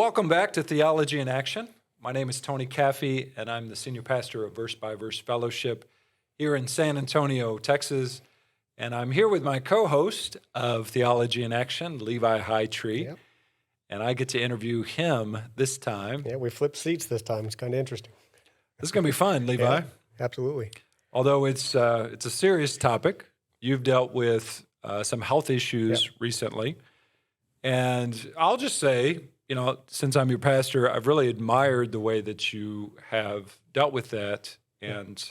Welcome back to Theology in Action. My name is Tony Caffey, and I'm the senior pastor of Verse by Verse Fellowship here in San Antonio, Texas. And I'm here with my co-host of Theology in Action, Levi Hightree. Yep. And I get to interview him this time. Yeah, we flipped seats this time. It's kind of interesting. This is going to be fun, Levi. Yeah, absolutely. Although it's a serious topic. You've dealt with some health issues recently. And I'll just say, since I'm your pastor, I've really admired the way that you have dealt with that and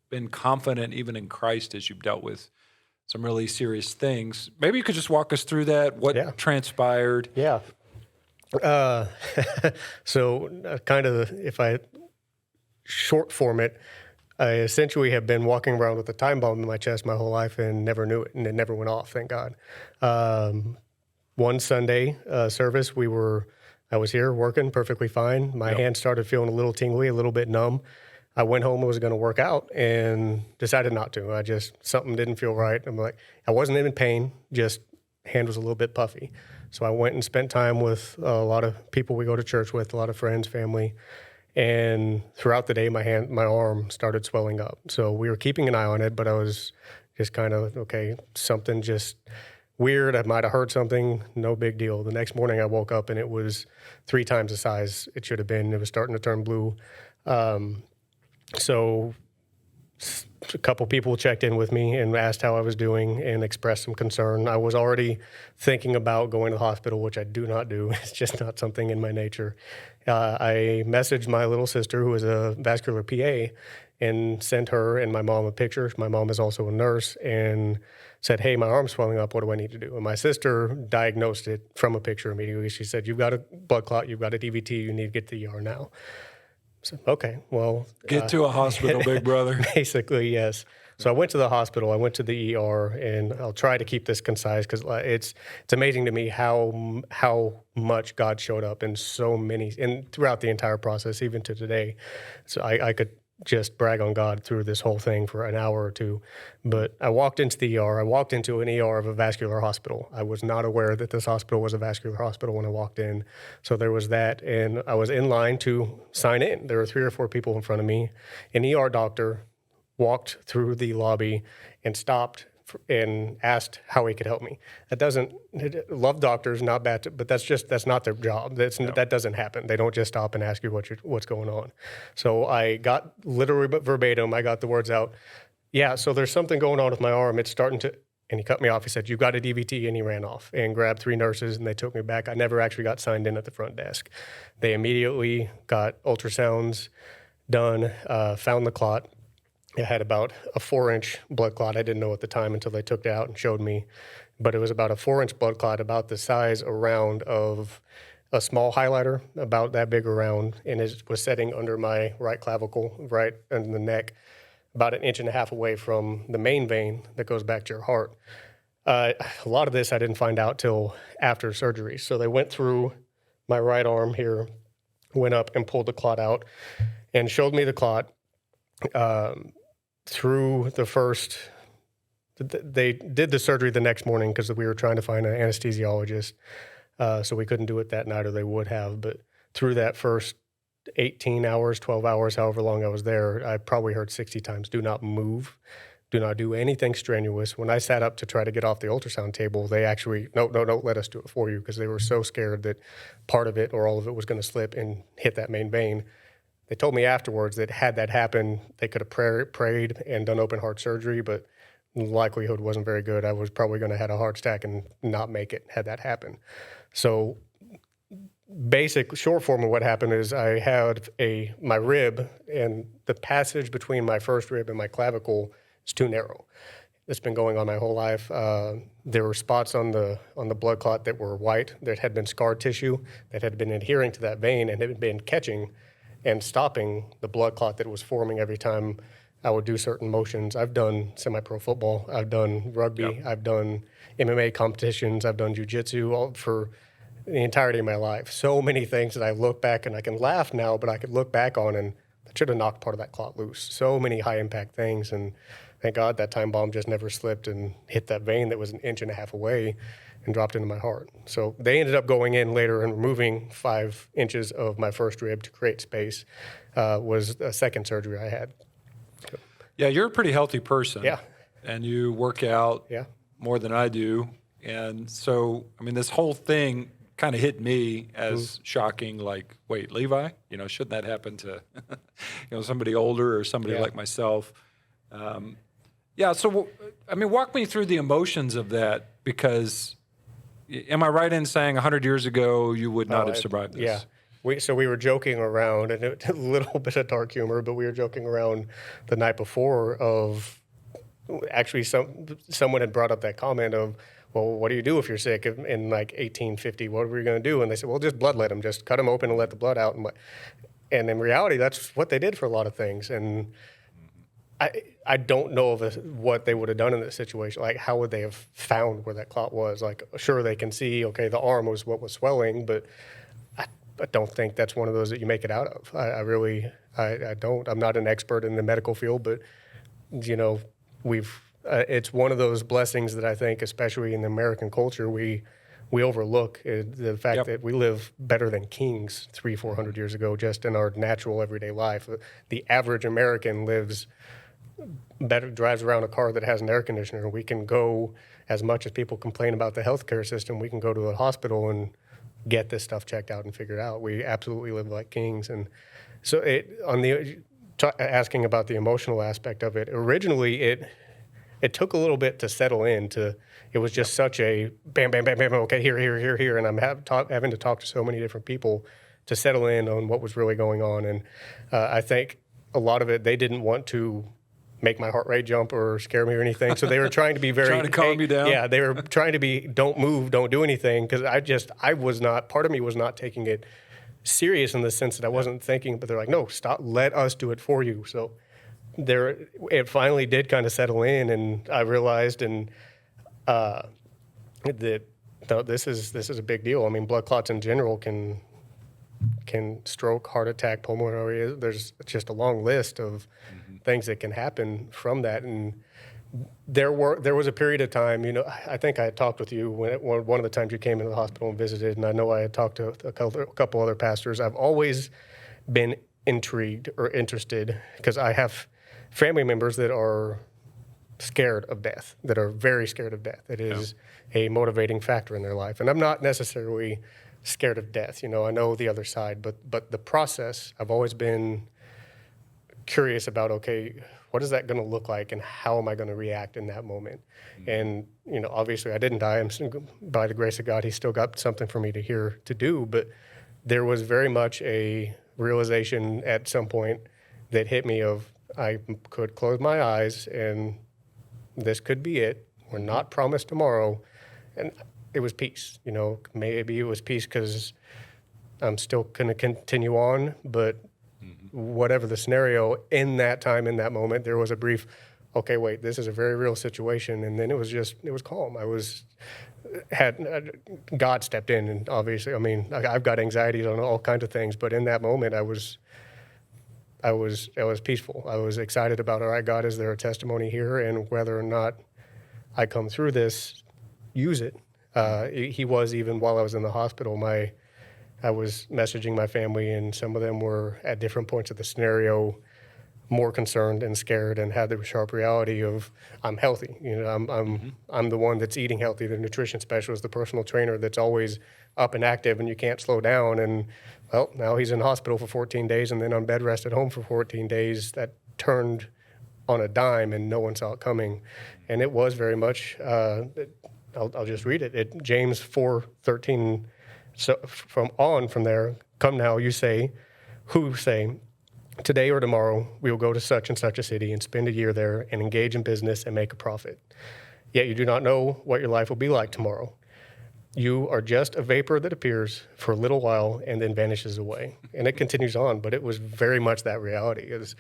been confident even in Christ as you've dealt with some really serious things. Maybe you could just walk us through that, what transpired. Yeah. So if I short form it, I essentially have been walking around with a time bomb in my chest my whole life and never knew it, and it never went off, thank God. One Sunday service, I was here working perfectly fine. My hands started feeling a little tingly, a little bit numb. I went home and was going to work out and decided not to. Something didn't feel right. I wasn't in pain, just hand was a little bit puffy. So I went and spent time with a lot of people we go to church with, a lot of friends, family. And throughout the day, my arm started swelling up. So we were keeping an eye on it, but I was just kind of, something just weird. I might have heard something, no big deal. The next morning I woke up and it was 3 times the size it should have been. It was starting to turn blue. So a couple people checked in with me and asked how I was doing and expressed some concern. I was already thinking about going to the hospital, which I do not do. It's just not something in my nature. I messaged my little sister, who is a vascular PA, and sent her and my mom a picture. My mom is also a nurse, and said, "Hey, my arm's swelling up. What do I need to do?" And my sister diagnosed it from a picture immediately. She said, "You've got a blood clot. You've got a DVT. You need to get to the ER now." So, okay, well. Get to a hospital, big brother. Basically, yes. So I went to the hospital. I went to the ER, and I'll try to keep this concise because it's amazing to me how much God showed up in so many, and throughout the entire process, even to today. So I could just brag on God through this whole thing for an hour or two. But I walked into the ER. I walked into an ER of a vascular hospital. I was not aware that this hospital was a vascular hospital when I walked in. So there was that, and I was in line to sign in. There were 3 or 4 people in front of me. An ER doctor walked through the lobby and stopped and asked how he could help me. Love doctors, not bad, but that's not their job. That doesn't happen. They don't just stop and ask you what's going on. So I got literally but verbatim, I got the words out. Yeah, so there's something going on with my arm. It's starting to, and he cut me off. He said, "You've got a DVT," and he ran off and grabbed 3 nurses, and they took me back. I never actually got signed in at the front desk. They immediately got ultrasounds done, found the clot. It had about a 4-inch blood clot. I didn't know at the time until they took it out and showed me. But it was about a 4-inch blood clot, about the size around of a small highlighter, about that big around, and it was setting under my right clavicle, right under the neck, about 1.5 inches away from the main vein that goes back to your heart. A lot of this I didn't find out till after surgery. So they went through my right arm here, went up and pulled the clot out, and showed me the clot. Through the first, they did the surgery the next morning because we were trying to find an anesthesiologist, so we couldn't do it that night, or they would have. But through that first 18 hours, 12 hours, however long I was there, I probably heard 60 times, "Do not move. Do not do anything strenuous." When I sat up to try to get off the ultrasound table, they actually, no, let us do it for you, because they were so scared that part of it or all of it was going to slip and hit that main vein. They told me afterwards that had that happened, they could have prayed and done open heart surgery, but the likelihood wasn't very good. I was probably going to have a heart attack and not make it had that happen. So basic short form of what happened is I had my rib, and the passage between my first rib and my clavicle is too narrow. It's been going on my whole life. There were spots on the blood clot that were white, that had been scarred tissue, that had been adhering to that vein and had been catching and stopping the blood clot that was forming every time I would do certain motions. I've done semi-pro football. I've done rugby. Yep. I've done MMA competitions. I've done jiu-jitsu all for the entirety of my life. So many things that I look back, and I can laugh now, but I could look back on, and should have knocked part of that clot loose. So many high impact things, and thank God that time bomb just never slipped and hit that vein that was 1.5 inches away and dropped into my heart. So they ended up going in later and removing 5 inches of my first rib to create space. Was a second surgery I had. Yeah, you're a pretty healthy person. Yeah. And you work out more than I do. And so, I mean, this whole thing kind of hit me as shocking, like, wait, Levi, shouldn't that happen to, somebody older or somebody like myself? So, I mean, walk me through the emotions of that, because am I right in saying 100 years ago you would not have survived this? Yeah. We were joking around, and a little bit of dark humor, but we were joking around the night before of actually someone had brought up that comment of, well, what do you do if you're sick in like 1850? What were you going to do? And they said, well, just bloodlet them, just cut them open and let the blood out. And in reality, that's what they did for a lot of things. And I don't know what they would have done in this situation. Like, how would they have found where that clot was? Like, sure, they can see, okay, the arm was what was swelling, but I don't think that's one of those that you make it out of. I don't. I'm not an expert in the medical field, but, it's one of those blessings that I think, especially in the American culture, we overlook the fact that we live better than kings 300-400 years ago, just in our natural everyday life. The average American lives better, drives around a car that has an air conditioner. We can go, as much as people complain about the healthcare system, we can go to a hospital and get this stuff checked out and figured out. We absolutely live like kings. And so asking about the emotional aspect of it, originally it took a little bit to settle in. It was just such a bam, bam, bam, bam, okay, here. And I'm having to talk to so many different people to settle in on what was really going on. And I think a lot of it, they didn't want to make my heart rate jump or scare me or anything. So they were trying to be very... trying to calm you down? Yeah, they were trying to be, don't move, don't do anything. Because I was not, part of me was not taking it serious in the sense that I wasn't thinking, but they're like, no, stop, let us do it for you. So it finally did kind of settle in, and I realized that this is a big deal. I mean, blood clots in general can stroke, heart attack, pulmonary. There's just a long list of things that can happen from that. And there was a period of time, I think I had talked with you one of the times you came into the hospital and visited, and I know I had talked to a couple other pastors. I've always been intrigued or interested because I have family members that are scared of death, that are very scared of death. It is a motivating factor in their life. And I'm not necessarily scared of death. I know the other side, but the process, I've always been curious about, okay, what is that going to look like and how am I going to react in that moment? And, obviously I didn't die. By the grace of God, He's still got something for me to do. But there was very much a realization at some point that hit me of, I could close my eyes and this could be it. We're not promised tomorrow. And it was peace. Maybe it was peace because I'm still going to continue on, but whatever the scenario, in that time, in that moment, there was a brief, okay, wait, this is a very real situation. And then it was calm. God stepped in, and obviously, I mean, I've got anxieties on all kinds of things, but in that moment, I was peaceful. I was excited about, all right, God, is there a testimony here? And whether or not I come through this, use it. He was, even while I was in the hospital, I was messaging my family, and some of them were at different points of the scenario more concerned and scared and had the sharp reality of, I'm healthy. I'm the one that's eating healthy, the nutrition specialist, the personal trainer that's always up and active and you can't slow down. And well, now he's in hospital for 14 days and then on bed rest at home for 14 days. That turned on a dime and no one saw it coming. And it was very much, I'll just read it. James 4:13. So from there, come now, who say, today or tomorrow we will go to such and such a city and spend a year there and engage in business and make a profit. Yet you do not know what your life will be like tomorrow. You are just a vapor that appears for a little while and then vanishes away. And it continues on, but it was very much that reality. This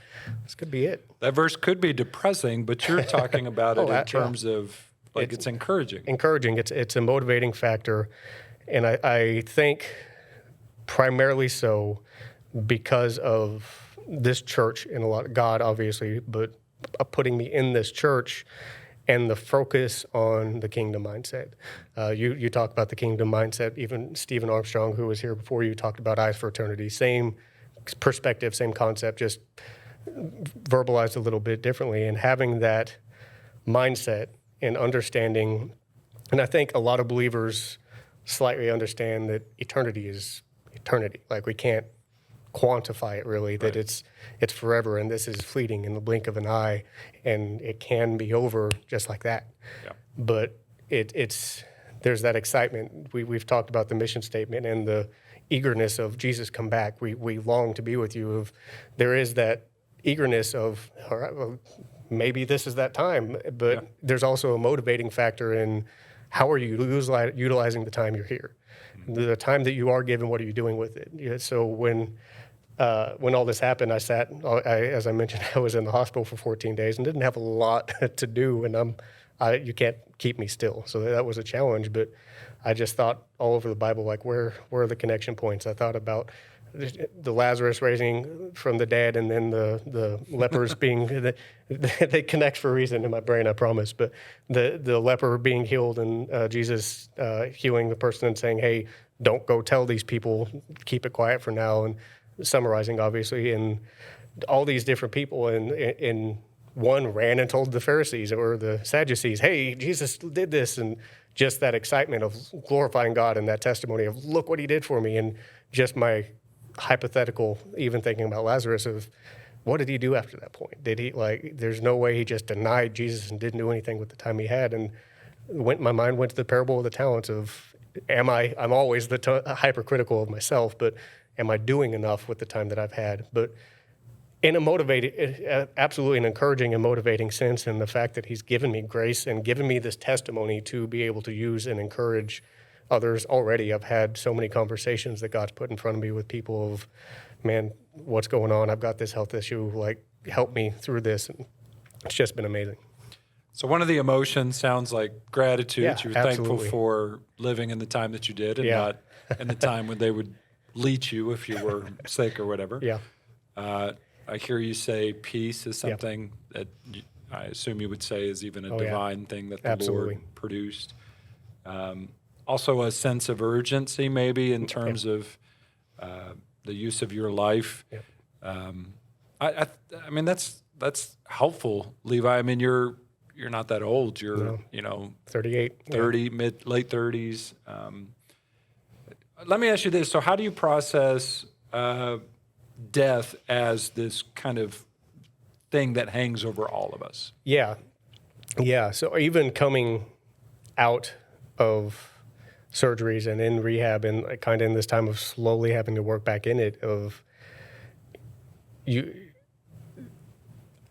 could be it. That verse could be depressing, but you're talking about it in terms of, like, it's encouraging. Encouraging. It's a motivating factor. And I think primarily so because of this church in a lot, God obviously, but putting me in this church and the focus on the kingdom mindset. You talk about the kingdom mindset. Even Stephen Armstrong, who was here before you, talked about eyes for eternity. Same perspective, same concept, just verbalized a little bit differently. And having that mindset and understanding, and I think a lot of believers slightly understand that eternity is eternity. Like we can't quantify it really, that it's forever, and this is fleeting in the blink of an eye, and it can be over just like that. Yeah. But it's there's that excitement. We've talked about the mission statement and the eagerness of Jesus come back. We long to be with you. There is that eagerness of, all right, well, maybe this is that time, but there's also a motivating factor in how are you utilizing the time you're here. The time that you are given, what are you doing with it? So when all this happened, as I mentioned, I was in the hospital for 14 days and didn't have a lot to do, and you can't keep me still. So that was a challenge, but I just thought all over the Bible, like where are the connection points? I thought about the Lazarus raising from the dead, and then the lepers being, they connect for a reason in my brain, I promise. But the leper being healed, and Jesus healing the person and saying, hey, don't go tell these people, keep it quiet for now, and summarizing, obviously, and all these different people. And one ran and told the Pharisees or the Sadducees, hey, Jesus did this, and just that excitement of glorifying God and that testimony of, look what he did for me, and just my hypothetical, even thinking about Lazarus, of what did he do after that point? Did he, there's no way he just denied Jesus and didn't do anything with the time he had. And my mind went to the parable of the talents of, I'm always hypercritical of myself, but am I doing enough with the time that I've had? But in a absolutely an encouraging and motivating sense, in the fact that he's given me grace and given me this testimony to be able to use and encourage others. Already I've had so many conversations that God's put in front of me with people of, man, what's going on? I've got this health issue, help me through this. And it's just been amazing. So one of the emotions sounds like gratitude. Yeah, You're absolutely. thankful for living in the time that you did, and not in the time when they would leech you if you were sick or whatever. Yeah. I hear you say peace is something that I assume you would say is even a divine thing that the Lord produced. Also a sense of urgency maybe in terms of the use of your life. Yeah. I mean, that's helpful, Levi. I mean, you're not that old. You're 38, 30, late 30s. Let me ask you this. So how do you process death as this kind of thing that hangs over all of us? Yeah. So even coming out of surgeries and in rehab and kind of in this time of slowly having to work back in it,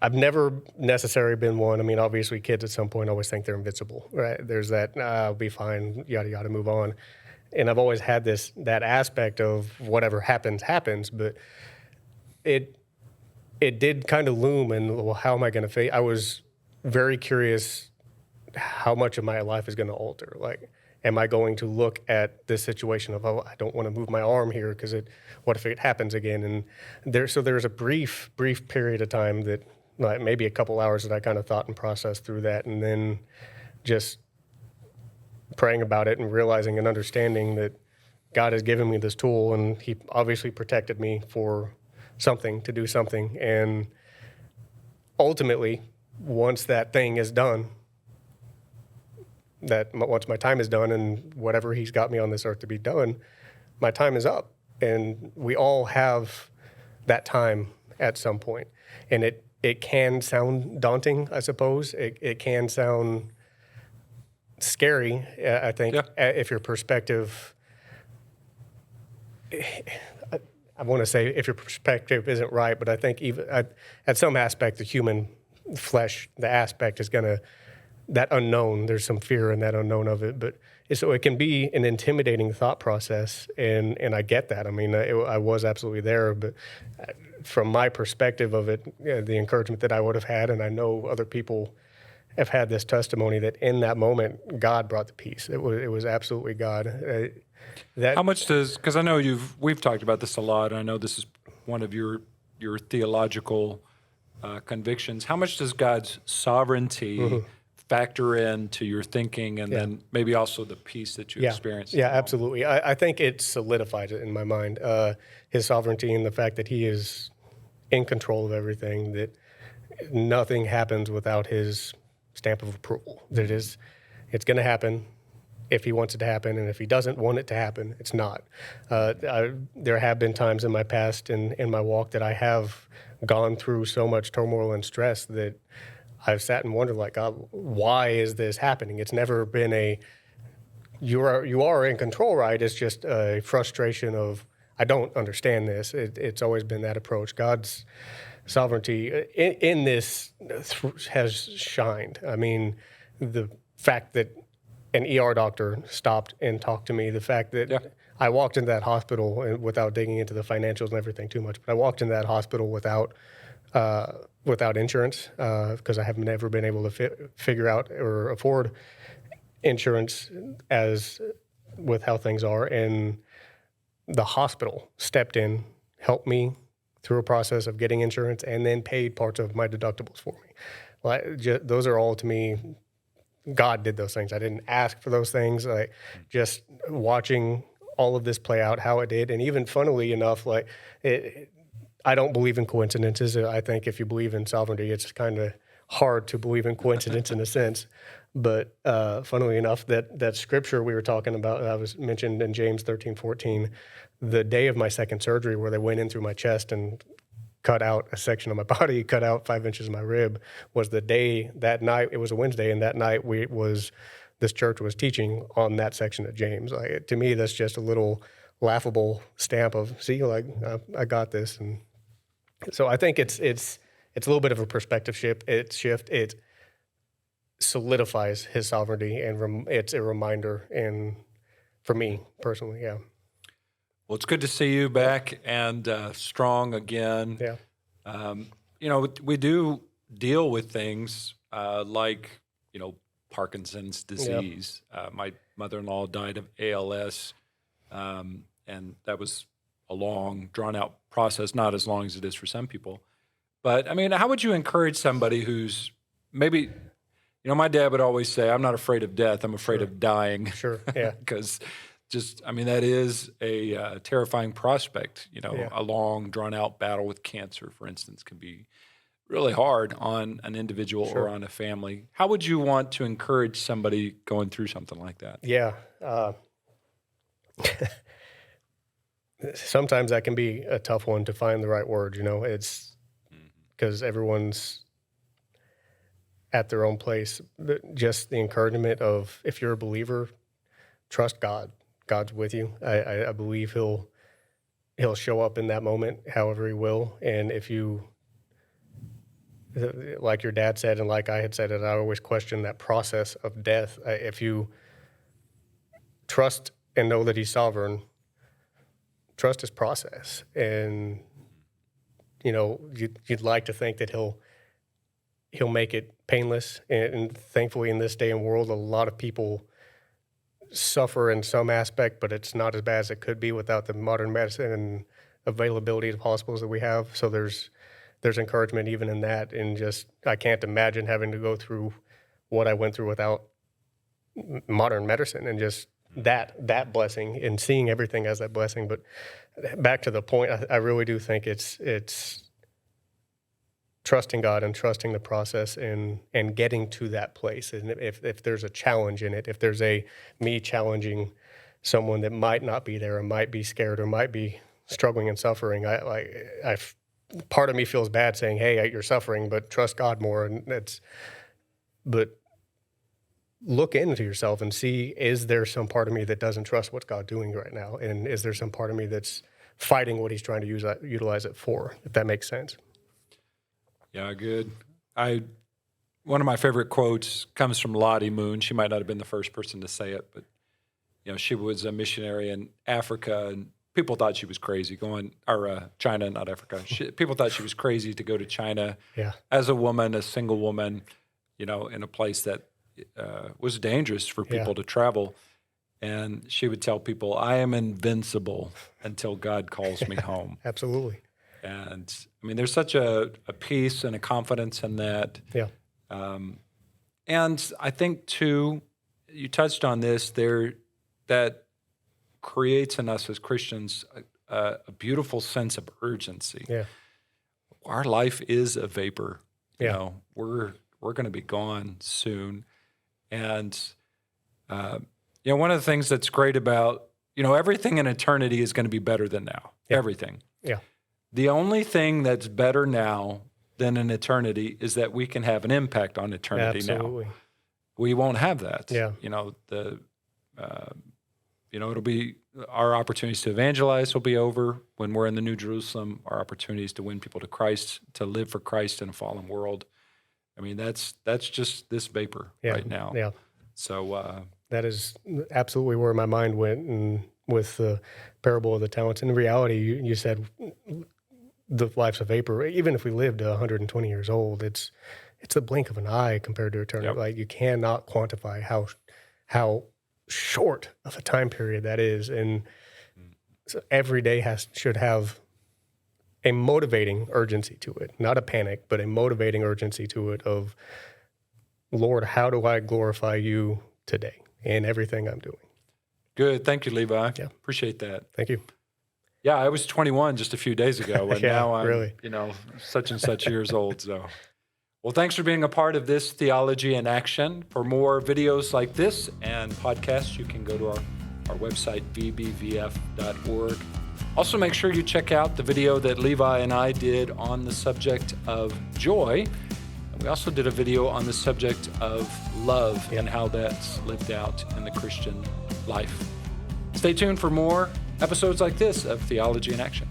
I've never necessarily been one. I mean, obviously kids at some point always think they're invincible, right? There's that, I'll be fine, yada, yada, move on. And I've always had that aspect of whatever happens, but it did kind of loom, and well, how am I going to face? I was very curious how much of my life is going to alter. Am I going to look at this situation of, I don't want to move my arm here because what if it happens again? And there's a brief period of time that maybe a couple hours that I kind of thought and processed through that, and then just praying about it and realizing and understanding that God has given me this tool, and he obviously protected me for something, to do something. And ultimately, once that thing is done, once my time is done and whatever he's got me on this earth to be done, my time is up. And we all have that time at some point. And it can sound daunting, I suppose. It can sound scary, I think, if your perspective, I want to say if your perspective isn't right, but I think even at some aspect, the human flesh, the aspect is going to, that unknown, there's some fear in that unknown of it. But so it can be an intimidating thought process, and I get that. I mean, I was absolutely there, but from my perspective of it, the encouragement that I would have had, and I know other people have had this testimony that in that moment, God brought the peace. It was absolutely God. How much because I know we've talked about this a lot, and I know this is one of your your theological convictions, how much does God's sovereignty factor into your thinking, and then maybe also the peace that you experience? Yeah, absolutely. I think it solidifies it in my mind, his sovereignty and the fact that he is in control of everything, that nothing happens without his stamp of approval. That is, it's going to happen if he wants it to happen, and if he doesn't want it to happen, it's not. There have been times in my past in my walk that I have gone through so much turmoil and stress that I've sat and wondered, like, God, why is this happening? It's never been you are in control, right? It's just a frustration of, I don't understand this. It's always been that approach. God's sovereignty in this has shined. I mean, the fact that an ER doctor stopped and talked to me, the fact that I walked into that hospital, and without digging into the financials and everything too much, but I walked into that hospital without insurance because I have never been able to figure out or afford insurance as with how things are. And the hospital stepped in, helped me through a process of getting insurance, and then paid parts of my deductibles for me. Those are all, to me, God did those things. I didn't ask for those things. Like, just watching all of this play out, how it did, and even funnily enough, I don't believe in coincidences. I think if you believe in sovereignty, it's kind of hard to believe in coincidence in a sense. But funnily enough, that scripture we were talking about, that was mentioned in James 13:14, the day of my second surgery where they went in through my chest and cut out a section of my body, cut out 5 inches of my rib, was the day, that night. It was a Wednesday, and that night this church was teaching on that section of James. Like, to me, that's just a little laughable stamp of, see, like, I got this. And so I think it's a little bit of a perspective shift. It solidifies his sovereignty, and it's a reminder, and for me personally, yeah. Well, it's good to see you back and strong again. Yeah. We do deal with things like, Parkinson's disease. My mother-in-law died of ALS, and that was a long, drawn-out process, not as long as it is for some people. But, I mean, how would you encourage somebody who's maybe, my dad would always say, I'm not afraid of death, I'm afraid of dying. Sure, yeah. Because that is a terrifying prospect. A long, drawn-out battle with cancer, for instance, can be really hard on an individual or on a family. How would you want to encourage somebody going through something like that? Yeah. Sometimes that can be a tough one to find the right words, it's because everyone's at their own place. But just the encouragement of, if you're a believer, trust God. God's with you. I believe he'll show up in that moment however he will. And if you, like your dad said, and like I had said it, I always question that process of death. If you trust and know that he's sovereign, trust his process. And, you'd like to think that he'll make it painless. And thankfully, in this day and world, a lot of people suffer in some aspect, but it's not as bad as it could be without the modern medicine and availability of hospitals that we have. So there's encouragement even in that. And just, I can't imagine having to go through what I went through without modern medicine, and just that blessing and seeing everything as that blessing. But back to the point, I really do think it's trusting God and trusting the process and getting to that place. And if there's a challenge in it, if there's me challenging someone that might not be there or might be scared or might be struggling and suffering, part of me feels bad saying, hey, you're suffering, but trust God more. But look into yourself and see, is there some part of me that doesn't trust what's God doing right now? And is there some part of me that's fighting what he's trying to utilize it for, if that makes sense? Yeah, good. One of my favorite quotes comes from Lottie Moon. She might not have been the first person to say it, but she was a missionary in Africa, and people thought she was crazy China, not Africa. People thought she was crazy to go to China as a woman, a single woman, in a place that was dangerous for people to travel. And she would tell people, I am invincible until God calls me home. Absolutely. And I mean, there's such a peace and a confidence in that. Yeah. And I think too, you touched on this there, that creates in us as Christians a beautiful sense of urgency. Yeah. Our life is a vapor. You Yeah. know, we're going to be gone soon. And, one of the things that's great about, everything in eternity is going to be better than now. Yeah. Everything. Yeah. The only thing that's better now than in eternity is that we can have an impact on eternity Absolutely. now. We won't have that. Yeah. It'll be our opportunities to evangelize will be over when we're in the New Jerusalem. Our opportunities to win people to Christ, to live for Christ in a fallen world. I mean, that's just this vapor right now. Yeah. So that is absolutely where my mind went, and with the parable of the talents. In reality, you said the life's a vapor. Even if we lived to 120 years old, it's a blink of an eye compared to eternity. Yep. Like, you cannot quantify how short of a time period that is, and so every day should have a motivating urgency to it, not a panic, but a motivating urgency to it of, Lord, how do I glorify you today in everything I'm doing? good. Thank you, Levi. Yeah. Appreciate that. Thank you. Yeah, I was 21 just a few days ago, and Yeah, now I'm, really. such and such years old. So, well, thanks for being a part of this Theology in Action. For more videos like this and podcasts, you can go to our website, vbvf.org. Also, make sure you check out the video that Levi and I did on the subject of joy. And we also did a video on the subject of love and how that's lived out in the Christian life. Stay tuned for more episodes like this of Theology in Action.